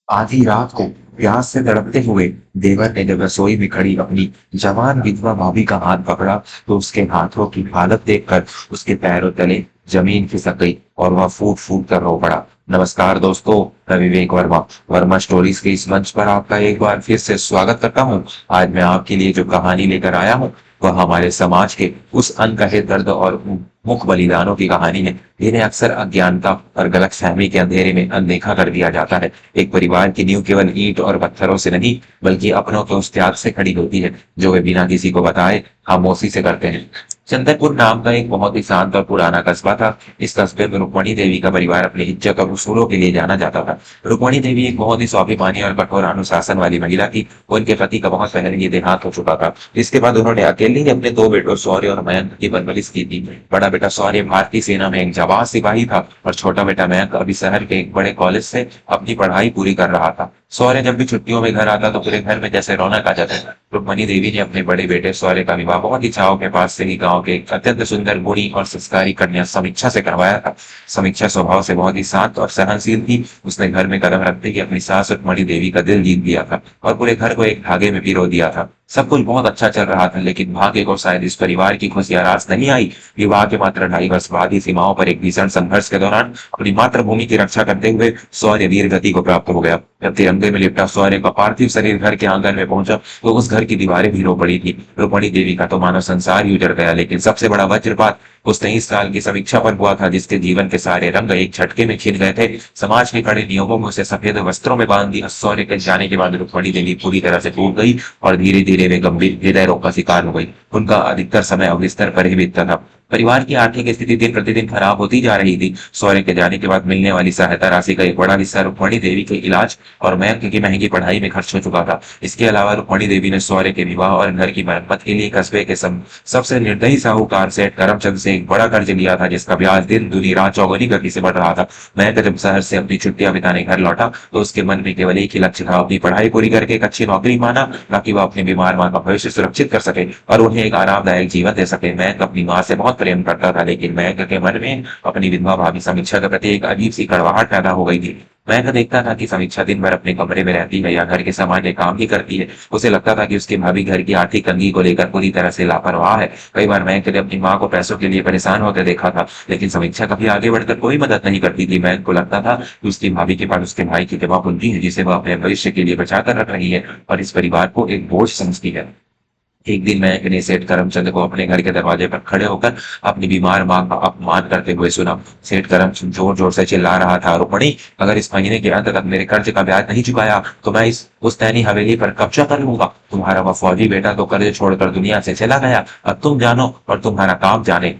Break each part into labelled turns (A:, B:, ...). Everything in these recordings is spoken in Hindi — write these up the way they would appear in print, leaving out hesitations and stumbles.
A: आधी रात को प्यास से तड़पते हुए देवर ने जब रसोई में खड़ी अपनी जवान विधवा भाभी का हाथ पकड़ा तो उसके हाथों की हालत देखकर उसके पैरों तले जमीन खिसक गई और वह फूट फूट कर रो पड़ा। नमस्कार दोस्तों, मैं विवेक वर्मा वर्मा स्टोरीज के इस मंच पर आपका एक बार फिर से स्वागत करता हूँ। आज मैं आपके लिए जो कहानी लेकर आया हूँ वह हमारे समाज के उस अनकहे दर्द और मुख बलिदानों की कहानी है जिन्हें अक्सर अज्ञानता और गलतफहमी के अंधेरे में अनदेखा कर दिया जाता है। एक परिवार की नींव केवल ईंट और पत्थरों से नहीं बल्कि अपनों के उस त्याग से खड़ी होती है जो वे बिना किसी को बताए खामोशी से करते हैं। चंदरपुर नाम का एक बहुत ही शांत और पुराना कस्बा था। इस कस्बे में रुक्मणी देवी का परिवार अपनी इज्जत और उसूलों के लिए जाना जाता था। रुक्मणी देवी एक बहुत ही स्वाभिमानी और कठोर अनुशासन वाली महिला थी। उनके पति का बहुत पहले ही देहांत हो चुका था। इसके बाद उन्होंने अकेले ही अपने दो बेटों शौर्य और मयंक की परवरिश की थी। बड़ा बेटा शौर्य भारतीय सेना में एक जाबाज सिपाही था और छोटा बेटा मयंक अभी शहर के एक बड़े कॉलेज से अपनी पढ़ाई पूरी कर रहा था। शौर्य जब भी छुट्टियों में घर आता तो पूरे घर में जैसे रौनक आ जाता था। रुक्मणी देवी ने अपने बड़े बेटे शौर्य का विवाह बहुत ही चाव के पास से ही गांव के एक अत्यंत सुंदर गुणी और संस्कारी कन्या समीक्षा से करवाया था। समीक्षा स्वभाव से बहुत ही शांत और सहनशील थी। उसने घर में कदम रखते ही अपनी सास रुक्मणी देवी का दिल जीत लिया था और पूरे घर को एक धागे में पिरो दिया था। सब कुछ बहुत अच्छा चल रहा था, लेकिन भाग्य को शायद इस परिवार की खुशियां रास नहीं आई। विवाह के मात्र 2.5 वर्ष बाद ही सीमाओं पर एक भीषण संघर्ष के दौरान अपनी मातृभूमि की रक्षा करते हुए शौर्य वीर गति को प्राप्त हो गया। जब तिरंगे में लिपटा शौर्य का पार्थिव शरीर घर के आंगन में पहुंचा तो उस घर की दीवारें भी रो पड़ी थी। रुक्मणी देवी का तो मानव संसार ही उजड़ गया, लेकिन सबसे बड़ा वज्रपात उस 23 साल की समीक्षा पर हुआ था जिसके जीवन के सारे रंग एक झटके में छिन गए थे। समाज के कड़े नियमों में उसे सफेद वस्त्रों में बांध दिया। शौर्य के जाने के बाद रुक्मणी देवी पूरी तरह से टूट गई और धीरे धीरे वे गंभीर हृदय रोग का शिकार हो गई। उनका अधिकतर समय अब बिस्तर पर ही बीतता था। परिवार की आर्थिक स्थिति दिन प्रतिदिन खराब होती जा रही थी। शौर्य के जाने के बाद मिलने वाली सहायता राशि का एक बड़ा हिस्सा रुक्मणी देवी के इलाज और मयंक की महंगी पढ़ाई में खर्च हो चुका था। इसके अलावा रुक्मणी देवी ने शौर्य के विवाह और घर की मरम्मत के लिए कस्बे के सबसे निर्दयी साहूकार सेठ करमचंद से एक बड़ा कर्ज लिया था जिसका ब्याज दिन दूनी रात चौगुनी गति से बढ़ रहा था। मयंक जब शहर से अपनी छुट्टियां बिताने घर लौटा तो उसके मन में केवल एक ही लक्ष्य था, अपनी पढ़ाई पूरी करके एक अच्छी नौकरी पाना ताकि वह अपने बीमार मां का भविष्य सुरक्षित कर सके और उन्हें एक आरामदायक जीवन दे सके। मयंक अपनी मां से बहुत प्रेम करता था, लेकिन मयंक के मन में अपनी विधवा भाभी समीक्षा के प्रति एक अजीब सी कड़वाहट पैदा हो गई थी। मयंक देखता था कि समीक्षा दिन भर अपने कमरे में रहती है या घर के सामान्य काम ही करती है। उसे लगता था कि उसकी भाभी घर की आर्थिक तंगी को लेकर पूरी तरह से लापरवाह है। कई बार मयंक ने अपनी मां को पैसों के लिए परेशान होते देखा था, लेकिन समीक्षा कभी आगे बढ़कर कोई मदद नहीं करती थी। मयंक को लगता था कि उसकी भाभी के पास उसके भाई की दवा पूंजी है जिसे वह अपने भविष्य के लिए बचा कर रख रही है और इस परिवार को एक बोझ समझती है। एक दिन मयंक ने सेठ करमचंद को अपने घर के दरवाजे पर खड़े होकर अपनी बीमार मां का अपमान करते हुए सुना। सेठ करमचंद जोर जोर से चिल्ला रहा था, रुक्मणी, अगर इस महीने के अंत तक मेरे कर्ज का ब्याज नहीं चुकाया तो मैं इस पुश्तैनी हवेली पर कब्जा कर लूंगा। तुम्हारा वह फौजी बेटा तो कर्ज छोड़कर दुनिया से चला गया, अब तुम जानो और तुम्हारा काम जाने।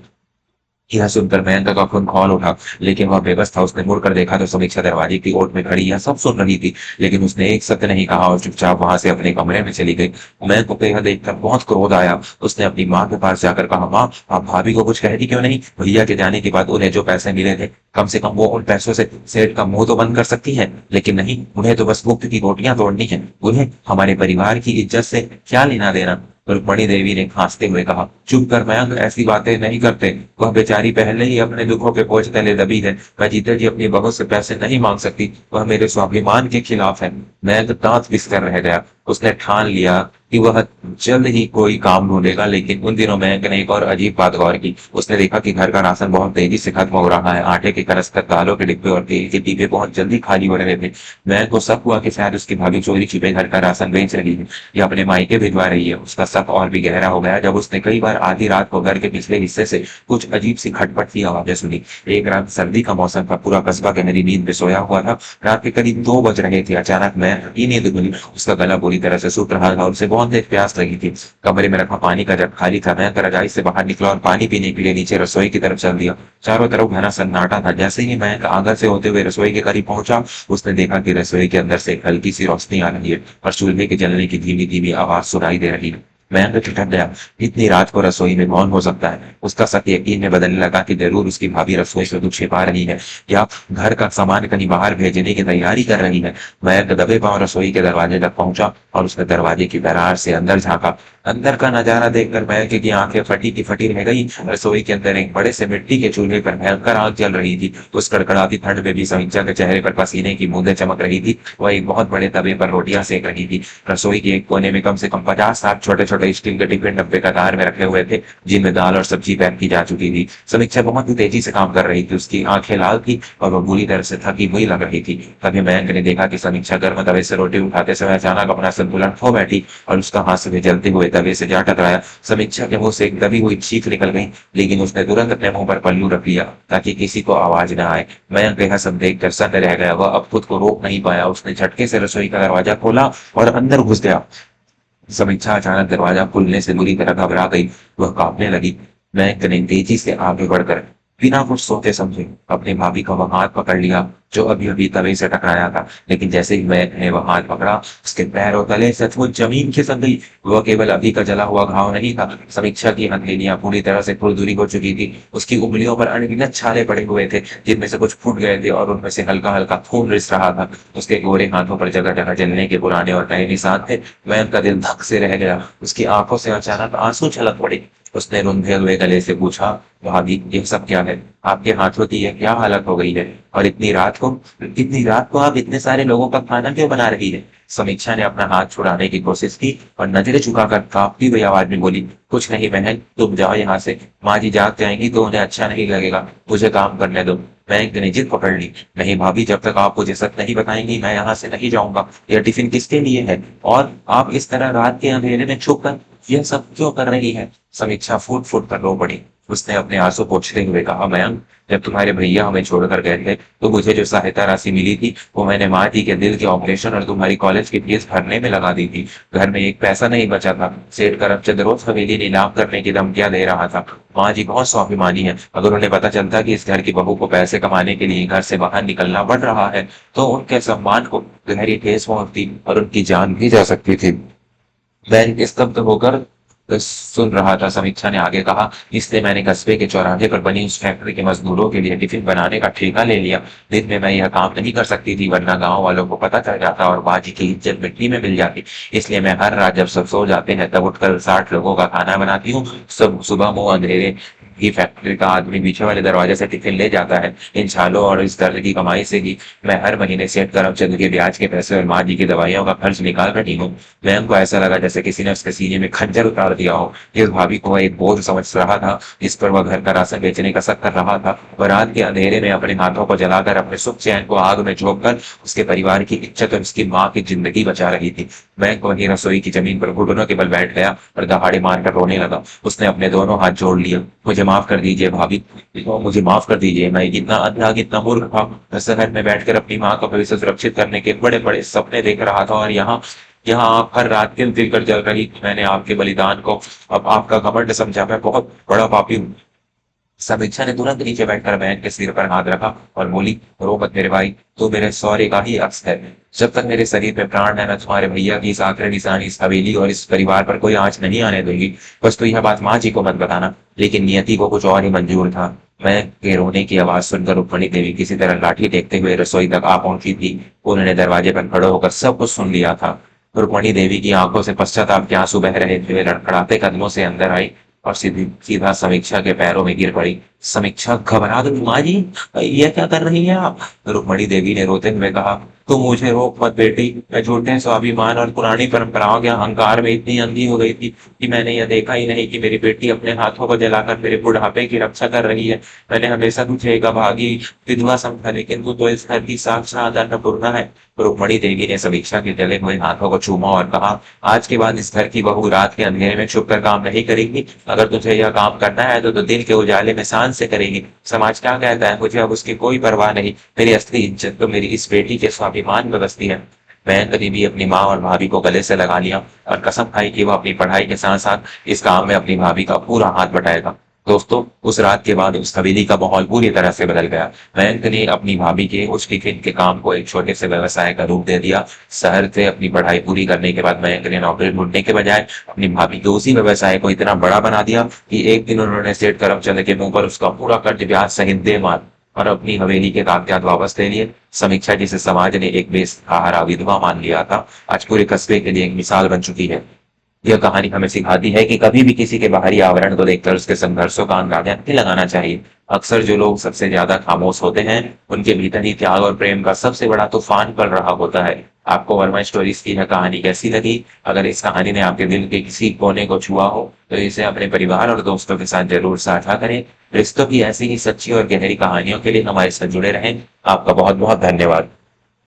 A: यह सुनकर मयंक का खून खौल उठा, लेकिन वह बेबस था। उसने मुड़कर देखा तो समीक्षा दरवाजे की ओट में खड़ी यह सब सुन रही थी, लेकिन उसने एक शब्द नहीं कहा और चुपचाप वहां से अपने कमरे में चली गई। मयंक को यह देखकर बहुत क्रोध आया। उसने अपनी माँ के पास जाकर कहा, माँ, आप भाभी को कुछ कहती क्यों नहीं? भैया के जाने के बाद उन्हें जो पैसे मिले थे कम से कम वो उन पैसों से सेठ का मुंह तो बंद कर सकती है, लेकिन नहीं, उन्हें तो बस मुफ्त की रोटियां तोड़नी है। उन्हें हमारे परिवार की इज्जत से क्या लेना देना? रुक्मणी देवी ने खांसते हुए कहा, चुप कर मयंक, ऐसी बातें नहीं करते। वह बेचारी पहले ही अपने दुखों के बोझ तले दबी है। मैं जीते जी अपनी बहू से पैसे नहीं मांग सकती, वह मेरे स्वाभिमान के खिलाफ है। मयंक दांत पिस कर रह गया। उसने ठान लिया कि वह जल्द ही कोई काम ढूंढेगा, लेकिन उन दिनों मयंक ने एक और अजीब बात गौर की। उसने देखा कि घर का राशन बहुत तेजी से खत्म हो रहा है। आटे के करस्तर, दालों के डिब्बे और तेल के डिब्बे बहुत जल्दी खाली हो रहे थे। मयंक को शक हुआ कि शायद उसकी भाभी चोरी छिपे घर का राशन बेच रही है या अपने मायके भिजवा रही है। उसका शक और भी गहरा हो गया जब उसने कई बार आधी रात को घर के पिछले हिस्से से कुछ अजीब सी खटपट की आवाजें सुनी। एक रात सर्दी का मौसम था, पूरा कस्बा गहरी नींद में सोया हुआ था। रात के करीब 2 बज रहे थे। अचानक मयंक की नींद खुली। उसका गला बुरी तरह से सूख रहा था, उसे बहुत तेज प्यास लगी थी। कमरे में रखा पानी का जग खाली था। मयंक रजाई से बाहर निकला और पानी पीने के लिए नीचे रसोई की तरफ चल दिया। चारों तरफ घना सन्नाटा था। जैसे ही मयंक आंगन से होते हुए रसोई के करीब पहुंचा, उसने देखा कि रसोई के अंदर से एक हल्की सी रोशनी आ रही है और चूल्हे के जलने की धीमी धीमी आवाज सुनाई दे रही है। मयंक ठिठक गया। इतनी रात को रसोई में कौन हो सकता है? उसका शक यकीन में बदलने लगा कि जरूर उसकी भाभी रसोई से कुछ छिपा रही है या घर का सामान कहीं बाहर भेजने की तैयारी कर रही है। मयंक दबे पांव रसोई के दरवाजे तक पहुंचा और उसने दरवाजे की दरार से अंदर झांका। अंदर का नजारा देखकर मयंक की आंखें फटी की फटी रह गई। रसोई के अंदर एक बड़े से मिट्टी के चूल्हे पर भयंकर आग जल रही थी। उस कड़कड़ाती ठंड में भी समीक्षा के चेहरे पर पसीने की बूंदें चमक रही थी। वह एक बहुत बड़े तवे पर रोटियां सेक रही थी। रसोई के एक कोने में कम से कम 50-60 छोटे छोटे स्टील के टिफिन डब्बे कतार में रखे हुए थे, जिनमें दाल और सब्जी पैक की जा चुकी थी। समीक्षा बहुत ही तेजी से काम कर रही थी। उसकी आंखें लाल थी और वह बुरी तरह से थकी हुई लग रही थी। तभी मयंक ने देखा कि समीक्षा गर्म तवे से रोटी उठाते समय अचानक अपना संतुलन खो बैठी और उसका हाथ से जलते हुए तवे से जा टकराया। समीक्षा के मुंह से एक दबी हुई चीख निकल गई, लेकिन उसने तुरंत अपने मुंह पर पल्लू रख लिया ताकि किसी को आवाज न आए। मयंक यह सब देखकर सन्न रह गया। वह अब खुद को रोक नहीं पाया। उसने झटके से रसोई का दरवाजा खोला और अंदर घुस गया। समीक्षा अचानक दरवाजा खुलने से बुरी तरह घबरा गई। वह कांपने लगी। मयंक ने तेजी से आगे बढ़कर बिना कुछ सोचे समझे अपनी भाभी का वह हाथ पकड़ लिया जो अभी अभी तवे से टकराया था। लेकिन जैसे ही मयंक ने वह हाथ पकड़ा, उसके पैरों तले सचमुच जमीन खिसक गई। वह केवल अभी का जला हुआ घाव नहीं था। समीक्षा की हथेलियां पूरी तरह से खुरदुरी हो चुकी थी। उसकी उंगलियों पर अनगिनत छाले पड़े हुए थे, जिनमें से कुछ फूट गए थे और उनमें से हल्का हल्का खून रिस रहा था। उसके गोरे हाथों पर जगह जगह जलने के पुराने और नए निशान थे। मयंक का दिल धक से रह गया। उसकी आंखों से अचानक आंसू छलक पड़े। उसने रुंधे हुए गले से पूछा, भाभी ये सब क्या है? आपके हाथों की यह क्या हालत हो गई है? और इतनी रात को आप इतने सारे लोगों का खाना क्यों बना रही है? समीक्षा ने अपना हाथ छुड़ाने की कोशिश की और नजरें झुकाकर कांपती हुई आवाज में बोली, कुछ नहीं बहन, तुम जाओ यहाँ से। माँ जी जाग जाएंगी तो उन्हें अच्छा नहीं लगेगा। मुझे काम करने दो। मयंक ने जिद पकड़ ली। नहीं भाभी, जब तक आप मुझे सच नहीं बताएंगी मैं यहाँ से नहीं जाऊंगा। यह टिफिन किसके लिए है? और आप इस तरह रात के अंधेरे में छुप कर यह सब क्यों कर रही है? समीक्षा फूट फूट कर रो पड़ी। उसने अपने आंसू पोंछते हुए कहा, मयंक, जब तुम्हारे भैया हमें छोड़कर गए थे तो मुझे जो सहायता राशि मिली थी वो मैंने माँ जी के दिल के ऑपरेशन और तुम्हारी कॉलेज की फीस भरने में लगा दी थी। घर में एक पैसा नहीं बचा था। सेठ करमचंद रोज हवेली नीलाम करने की धमकियां दे रहा था। माँ जी बहुत स्वाभिमानी है। अगर उन्हें पता चलता कि इस घर की बहू को पैसे कमाने के लिए घर से बाहर निकलना पड़ रहा है तो उनके सम्मान को गहरी ठेस पहुंचती और उनकी जान भी जा सकती थी। मैं स्तब्ध होकर सुन रहा था। समीक्षा ने आगे कहा, इसलिए मैंने कस्बे के चौराहे पर बनी उस फैक्ट्री के मजदूरों के लिए टिफिन बनाने का ठेका ले लिया। दिन में मैं यह काम नहीं कर सकती थी, वरना गांव वालों को पता चल जाता और बाजी की इज्जत मिट्टी में मिल जाती। इसलिए मैं हर रात जब सब सो जाते हैं तब उठकर 60 लोगों का खाना बनाती हूँ। सब सुबह मुंह अंधेरे ही फैक्ट्री का आदमी पीछे वाले दरवाजे से टिफिन ले जाता है। इन छालों और इस दर्द की कमाई से ही मैं हर महीने सेठ करमचंद के ब्याज के पैसे और माँ जी की दवाइयों का खर्च निकाल रही हूँ। मयंक को ऐसा लगा जैसे किसी ने उसके सीने में खंजर उतार दिया हो। इस भाभी को वह एक बोझ समझ रहा था, जिस पर वह घर का राशन बेचने का शक कर रहा था। वह रात के अंधेरे में अपने हाथों को जलाकर अपने सुख चैन को आग में झोंक कर उसके परिवार की इज्जत और उसकी माँ की जिंदगी बचा रही थी। मयंक वहीं रसोई की जमीन पर घुटनों के बल बैठ गया और दहाड़े मारकर रोने लगा। उसने अपने दोनों हाथ जोड़ लिए। मुझे माफ कर दीजिए भाभी, मुझे माफ कर दीजिए। मैं कितना अंधा कितना मूर्ख था। शहर में बैठकर अपनी माँ का भविष्य सुरक्षित करने के बड़े बड़े सपने देख रहा था और यहाँ यहाँ आप हर रात दिल दिल कर जल रही थी। मैंने आपके बलिदान को अब आपका घमंड समझा। मैं बहुत बड़ा पापी हूँ। समीक्षा ने तुरंत नीचे बैठकर बहन के सिर पर हाथ रखा और बोली, रो मत मेरे भाई, तू मेरे सौर्य का ही अक्स है। जब तक मेरे शरीर में प्राण है मैं तुम्हारे भैया की इस आखिरी निशानी, इस हवेली और इस परिवार पर कोई आंच नहीं आने दूंगी। बस तू यह बात माँ जी को मत बताना। लेकिन नियति को कुछ और ही मंजूर था। मैं के रोने की आवाज सुनकर रुक्मणी देवी किसी तरह लाठी टेकते हुए रसोई तक आ पहुंची थी। उन्होंने दरवाजे पर खड़े होकर सब कुछ सुन लिया था। रुक्मणी देवी की आंखों से पश्चाताप के आंसू बह रहे थे। लड़खड़ाते कदमों से अंदर आई और सीधी सीधा समीक्षा के पैरों में गिर पड़ी। समीक्षा घबरा गई, माँ जी ये क्या कर रही है आप? रुक्मणी देवी ने रोते हुए कहा, तुम मुझे रोक मत बेटी। मैं झूठे स्वाभिमान और पुरानी परंपराओं के अहंकार में इतनी अंधी हो गई थी कि मैंने यह देखा ही नहीं कि मेरी बेटी अपने हाथों को जलाकर मेरे बुढ़ापे की रक्षा कर रही है। मैंने हमेशा तुझे एक अभागी विधवा समझा, लेकिन तू तो इस घर की साक्षात अन्नपूर्णा है। रुक्मणी देवी ने समीक्षा के जले हुए हाथों को चूमा और कहा, आज के बाद इस घर की बहू रात के अंधेरे में छुप कर काम नहीं करेगी। अगर तुझे यह काम करना है तो दिन के उजाले में शान से करेगी। समाज क्या कहता है मुझे अब उसकी कोई परवाह नहीं। मेरी असली इज्जत तो मेरी इस बेटी के स्वाभिमान में बसती है। मयंक ने भी अपनी माँ और भाभी को गले से लगा लिया और कसम खाई कि वह अपनी पढ़ाई के साथ साथ इस काम में अपनी भाभी का पूरा हाथ बटाएगा। दोस्तों, उस रात के बाद उस हवेली का माहौल पूरी तरह से बदल गया। मयंक ने अपनी भाभी के उस टिफिन के काम को एक छोटे से व्यवसाय का रूप दे दिया। शहर से अपनी पढ़ाई पूरी करने के बाद मयंक ने नौकरी ढूंढने के बजाय अपनी भाभी के उसी व्यवसाय को इतना बड़ा बना दिया कि एक दिन उन्होंने सेठ करमचंद के मुंह पर उसका पूरा कर्ज ब्याज सहित दे मार और अपनी हवेली के कागजात वापस ले लिए। समीक्षा, जिसे समाज ने एक बेसहारा विधवा मान लिया था, आज पूरे कस्बे के लिए एक मिसाल बन चुकी है। यह कहानी हमें सिखाती है कि कभी भी किसी के बाहरी आवरण को देखकर उसके संघर्षों का अंदाजा नहीं लगाना चाहिए। अक्सर जो लोग सबसे ज्यादा खामोश होते हैं, उनके भीतर ही त्याग और प्रेम का सबसे बड़ा तूफान पल रहा होता है। आपको वर्मा स्टोरीज की यह कहानी कैसी लगी? अगर इस कहानी ने आपके दिल के किसी कोने को छुआ हो, तो इसे अपने परिवार और दोस्तों के साथ जरूर साझा करें। रिश्तों की ऐसी ही सच्ची और गहरी कहानियों के लिए हमारे साथ जुड़े रहें। आपका बहुत बहुत धन्यवाद।